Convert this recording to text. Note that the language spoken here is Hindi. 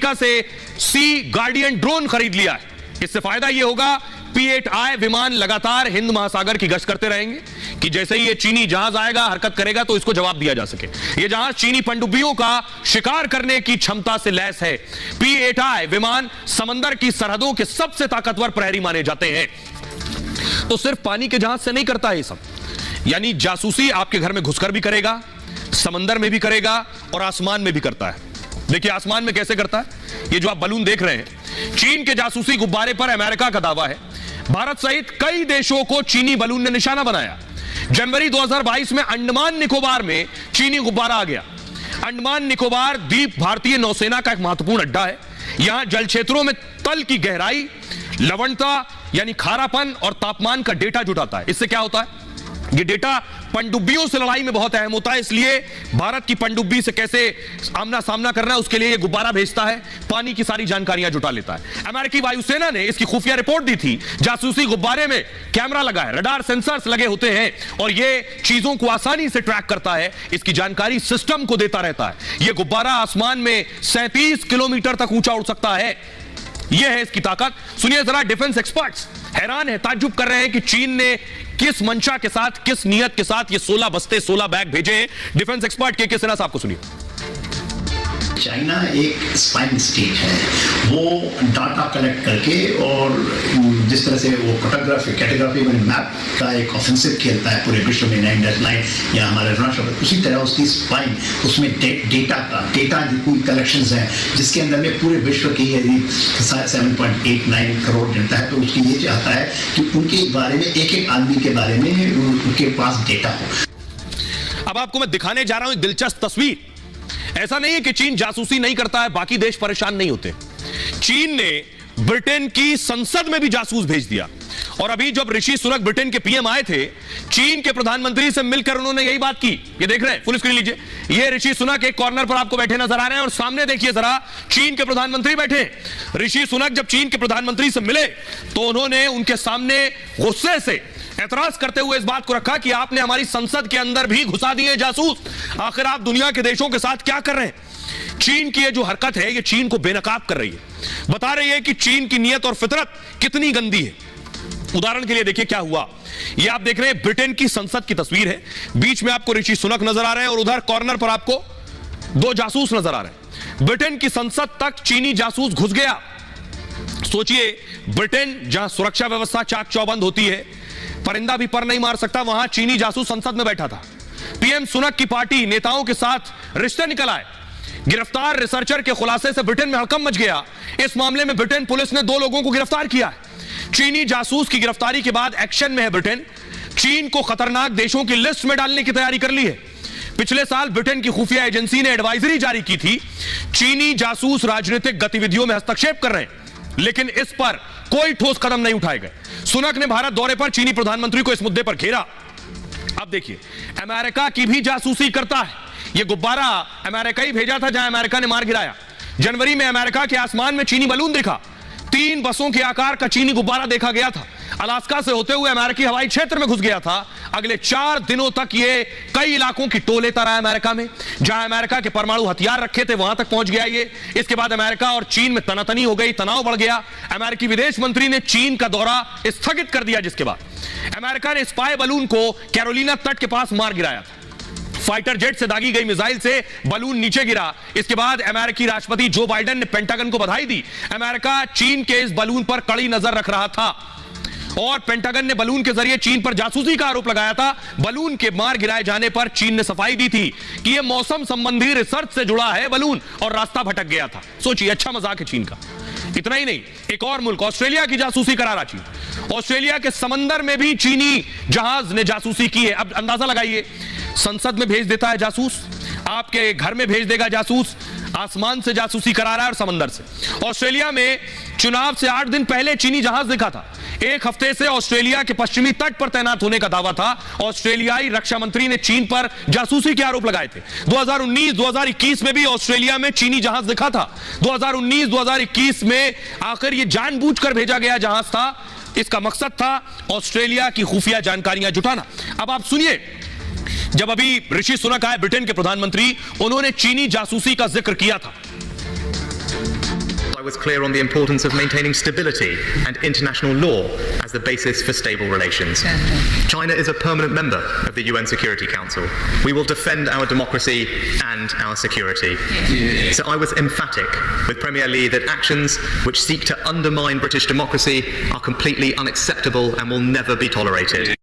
अमेरिका से सी गार्डियन ड्रोन खरीद लिया है। इससे फायदा यह होगा, P-8I विमान लगातार हिंद महासागर की गश्त करते रहेंगे कि जैसे ही ये चीनी जहाज आएगा, हरकत करेगा, तो इसको जवाब दिया जा सके। ये जहाज चीनी पनडुब्बियों का शिकार करने की क्षमता से लैस है। P-8I विमान समंदर की सरहदों के सबसे ताकतवर प्रहरी माने जाते हैं। तो सिर्फ पानी के जहाज से नहीं करता है ये सब, यानी जासूसी आपके घर में घुसकर भी करेगा, समंदर में भी करेगा और आसमान में भी करता है। देखिए आसमान में कैसे करता है। ये जो आप बलून देख रहे हैं, चीन के जासूसी गुब्बारे पर अमेरिका का दावा है। भारत सहित कई देशों को चीनी बलून ने निशाना बनाया। जनवरी 2022 में अंडमान निकोबार में चीनी गुब्बारा आ गया। अंडमान निकोबार द्वीप भारतीय नौसेना का एक महत्वपूर्ण अड्डा है। यहां जल क्षेत्रों में तल की गहराई, लवणता यानी खारापन और तापमान का डेटा जुटाता है। इससे क्या होता है, ये डेटा पनडुब्बियों से लड़ाई में बहुत अहम होता है। इसलिए भारत की पनडुब्बी से कैसे आमना सामना करना है, उसके लिए ये गुब्बारा भेजता है, पानी की सारी जानकारियां जुटा लेता है। अमेरिकी वायुसेना ने इसकी खुफिया रिपोर्ट दी थी। जासूसी गुब्बारे में कैमरा लगा है, रडार सेंसर्स लगे होते हैं और ये चीजों को आसानी से ट्रैक करता है, इसकी जानकारी सिस्टम को देता रहता है। यह गुब्बारा आसमान में 37 किलोमीटर तक ऊंचा उड़ सकता है। यह है इसकी ताकत। सुनिए जरा, डिफेंस एक्सपर्ट्स हैरान है, ताज्जुब कर रहे हैं कि चीन ने किस मंशा के साथ, किस नियत के साथ ये 16 बस्ते 16 बैग भेजे हैं। डिफेंस एक्सपर्ट के सिन्हा साहब को सुनिए। चाइना एक स्पाइंग स्टेट है, वो डाटा कलेक्ट करके और जिस तरह से वो फोटोग्राफी कैटेग्राफी में मैप का एक ऑफेंसिव खेलता है पूरे विश्व में, 9-9 या हमारे अरुणाचल, उसी तरह उसकी स्पाइंग, उसमें डेटा जितनी कलेक्शंस हैं, जिसके अंदर में पूरे विश्व की यदि 7.89 करोड़ जनता है, तो उसकी ये चाहता है कि उनके बारे में, एक एक आदमी के बारे में उनके पास डेटा हो। अब आपको मैं दिखाने जा रहा हूं एक दिलचस्प तस्वीर। ऐसा नहीं है कि चीन जासूसी नहीं करता है, बाकी देश परेशान नहीं होते। चीन ने ब्रिटेन की संसद में भी जासूस भेज दिया। और अभी जब ऋषि सुनक ब्रिटेन के पीएम आए थे, चीन के प्रधानमंत्री से मिलकर उन्होंने यही बात की। ये देख रहे हैं, फुल स्क्रीन लीजिए। ये ऋषि सुनक एक कॉर्नर पर आपको बैठे नजर आ रहे हैं और सामने देखिए जरा, चीन के प्रधानमंत्री बैठे। ऋषि सुनक जब चीन के प्रधानमंत्री से मिले तो उन्होंने उनके सामने गुस्से से एतराज करते हुए इस बात को रखा कि आपने हमारी संसद के अंदर भी घुसा दिए जासूस। आखिर आप दुनिया के देशों के साथ क्या कर रहे हैं। चीन की ये जो हरकत है, ये चीन को बेनकाब कर रही है, बता रही है कि चीन की नीयत और फितरत कितनी गंदी है। उदाहरण के लिए देखिए क्या हुआ। ये आप देख रहे हैं ब्रिटेन की संसद की तस्वीर है। बीच में आपको ऋषि सुनक नजर आ रहे हैं और उधर कॉर्नर पर आपको 2 जासूस नजर आ रहे हैं। ब्रिटेन की संसद तक चीनी जासूस घुस गया। सोचिए, ब्रिटेन जहां सुरक्षा व्यवस्था चाक चौबंद होती है, परिंदा भी पर नहीं मार सकता, वहां चीनी जासूस संसद में बैठा था। पीएम सुनक की पार्टी नेताओं के साथ रिश्ते निकल आए। गिरफ्तार रिसर्चर के खुलासे से ब्रिटेन में हड़कंप मच गया। इस मामले में ब्रिटेन पुलिस ने 2 लोगों को गिरफ्तार किया है। चीनी जासूस की गिरफ्तारी के बाद एक्शन में है ब्रिटेन। चीन को खतरनाक देशों की लिस्ट में डालने की तैयारी कर ली है। पिछले साल ब्रिटेन की खुफिया एजेंसी ने एडवाइजरी जारी की थी, चीनी जासूस राजनीतिक गतिविधियों में हस्तक्षेप कर रहे हैं, लेकिन इस पर कोई ठोस कदम नहीं उठाए गए। सुनक ने भारत दौरे पर चीनी प्रधानमंत्री को इस मुद्दे पर घेरा। अब देखिए, अमेरिका की भी जासूसी करता है। यह गुब्बारा अमेरिका ही भेजा था जहां अमेरिका ने मार गिराया। जनवरी में अमेरिका के आसमान में चीनी बलून दिखा। 3 बसों के आकार का चीनी गुब्बारा देखा गया था। अलास्का से होते हुए अमेरिकी हवाई क्षेत्र में घुस गया था। अगले 4 दिनों तक यह कई इलाकों की टोले रहा अमेरिका में। जहां अमेरिका के परमाणु हथियार रखे थे वहां तक पहुंच गया ये। इसके बाद अमेरिका और चीन में तनातनी हो गई, तनाव बढ़ गया। अमेरिकी विदेश मंत्री ने चीन का दौरा स्थगित कर दिया, जिसके बाद अमेरिका ने स्पाई बलून को कैरोलिना तट के पास मार गिराया था। फाइटर जेट से दागी गई मिसाइल से बलून नीचे गिरा। इसके बाद अमेरिकी राष्ट्रपति जो बाइडेन ने पेंटागन को बधाई दी। अमेरिका चीन के इस बलून पर कड़ी नजर रख रहा था और पेंटागन ने बलून के जरिए चीन पर जासूसी का आरोप लगाया था। बलून के मार गिराए जाने पर चीन ने सफाई दी थी कि यह मौसम संबंधी रिसर्च से जुड़ा है बलून और रास्ता भटक गया था। सोचिए, अच्छा मजाक है चीन का। इतना ही नहीं, एक और मुल्क ऑस्ट्रेलिया की जासूसी करा रहा चीन। ऑस्ट्रेलिया के समंदर में भी चीनी जहाज ने जासूसी की है। अब अंदाजा लगाइए, संसद में भेज देता है जासूस, आपके घर में भेज देगा जासूस, आसमान से जासूसी करा रहा है और समंदर से। ऑस्ट्रेलिया में चुनाव से 8 दिन पहले चीनी जहाज दिखा था। 1 हफ्ते से ऑस्ट्रेलिया के पश्चिमी तट पर तैनात होने का दावा था। ऑस्ट्रेलियाई रक्षा मंत्री ने चीन पर जासूसी के आरोप लगाए थे। 2019-2021 में भी ऑस्ट्रेलिया में चीनी जहाज दिखा था। 2019-2021 में आखिर यह जानबूझकर भेजा गया जहाज था। इसका मकसद था ऑस्ट्रेलिया की खुफिया जानकारियां जुटाना। अब आप सुनिए, जब अभी ऋषि सुनक आए ब्रिटेन के प्रधानमंत्री, उन्होंने चीनी जासूसी का जिक्र किया था। I was clear on the importance of maintaining stability and international law as the basis for stable relations. China is a permanent member of the UN Security Council. We will defend our democracy and our security. So I was emphatic with Premier Lee that actions which seek to undermine British democracy are completely unacceptable and will never be tolerated.